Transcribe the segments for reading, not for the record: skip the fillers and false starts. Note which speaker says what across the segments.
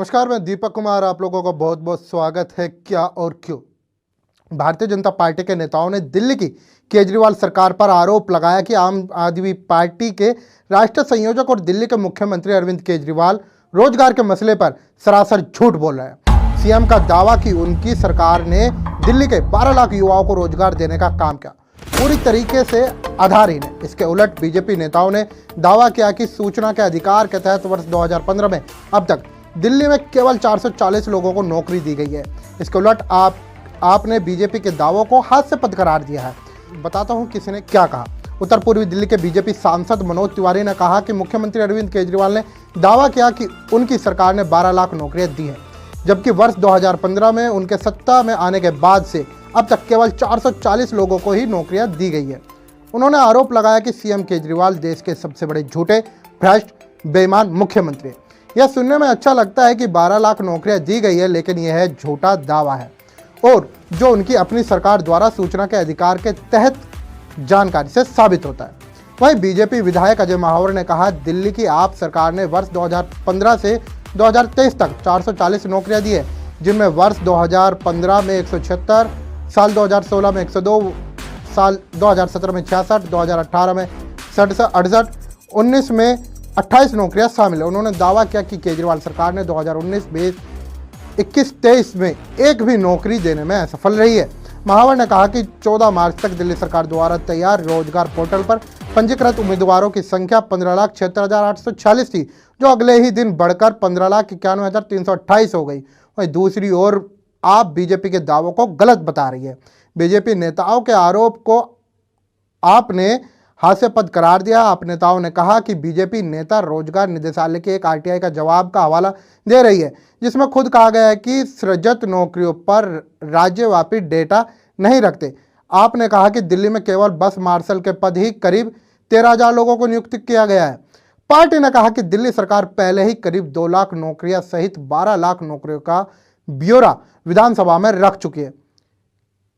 Speaker 1: नमस्कार, मैं दीपक कुमार। आप लोगों का बहुत बहुत स्वागत है। क्या और क्यों? भारतीय जनता पार्टी के नेताओं ने दिल्ली की केजरीवाल सरकार पर आरोप लगाया कि आम आदमी पार्टी के राष्ट्रीय संयोजक और दिल्ली के मुख्यमंत्री अरविंद केजरीवाल रोजगार के मसले पर सरासर झूठ बोल रहे हैं। सीएम का दावा कि उनकी सरकार ने दिल्ली के 12 लाख युवाओं को रोजगार देने का काम किया पूरी तरीके से आधारहीन है। इसके उलट बीजेपी नेताओं ने दावा किया कि सूचना के अधिकार के तहत वर्ष 2015 में अब तक दिल्ली में केवल 440 लोगों को नौकरी दी गई है। इसके उलट आपने बीजेपी के दावों को हास्यास्पद करार दिया है। बताता हूं किसी ने क्या कहा। उत्तर पूर्वी दिल्ली के बीजेपी सांसद मनोज तिवारी ने कहा कि मुख्यमंत्री अरविंद केजरीवाल ने दावा किया कि उनकी सरकार ने 12 लाख नौकरियां दी हैं, जबकि वर्ष 2015 में उनके सत्ता में आने के बाद से अब तक केवल 440 लोगों को ही नौकरियां दी गई है। उन्होंने आरोप लगाया कि सीएम केजरीवाल देश के सबसे बड़े झूठे, भ्रष्ट, बेईमान मुख्यमंत्री हैं। यह सुनने में अच्छा लगता है कि 12 लाख नौकरियां दी गई है, लेकिन यह झूठा दावा है और जो उनकी अपनी सरकार द्वारा सूचना के अधिकार के तहत जानकारी से साबित होता है। वहीं बीजेपी विधायक अजय महावर ने कहा, दिल्ली की आप सरकार ने वर्ष 2015 से 2023 तक 440 नौकरियां दी है, जिनमें वर्ष 2015 में 176, साल 2016 में 102, साल 2017 में 66, 2018 में 67, 19 में 28 नौकरियां शामिल है। उन्होंने दावा किया कि केजरीवाल सरकार ने 2019, 20, 21, 23 में एक भी नौकरी देने में असफल रही है। महावर ने कहा कि 14 मार्च तक दिल्ली सरकार द्वारा तैयार रोजगार पोर्टल पर पंजीकृत उम्मीदवारों की संख्या 15,76,846 थी, जो अगले ही दिन बढ़कर 15,91,328 हो गई। वहीं दूसरी ओर आप बीजेपी के दावों को गलत बता रही है। बीजेपी नेताओं के आरोप को आपने हास्यास्पद करार दिया। आप नेताओं ने कहा कि बीजेपी नेता रोजगार निदेशालय के एक आरटीआई का जवाब का हवाला दे रही है, जिसमें खुद कहा गया है कि सृजित नौकरियों पर राज्यव्यापी डेटा नहीं रखते। आपने कहा कि दिल्ली में केवल बस मार्शल के पद ही करीब 13,000 लोगों को नियुक्त किया गया है। पार्टी ने कहा कि दिल्ली सरकार पहले ही करीब 2 लाख नौकरियां सहित 12 लाख नौकरियों का ब्यौरा विधानसभा में रख चुकी है।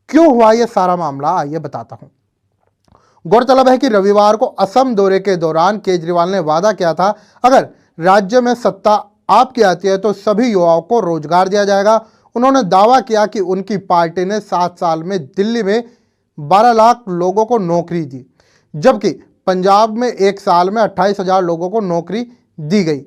Speaker 1: क्यों हुआ यह सारा मामला, आइए बताता हूं। गौरतलब है कि रविवार को असम दौरे के दौरान केजरीवाल ने वादा किया था, अगर राज्य में सत्ता आपकी आती है तो सभी युवाओं को रोजगार दिया जाएगा। उन्होंने दावा किया कि उनकी पार्टी ने 7 साल में दिल्ली में 12 लाख लोगों को नौकरी दी, जबकि पंजाब में 1 साल में 28,000 लोगों को नौकरी दी गई।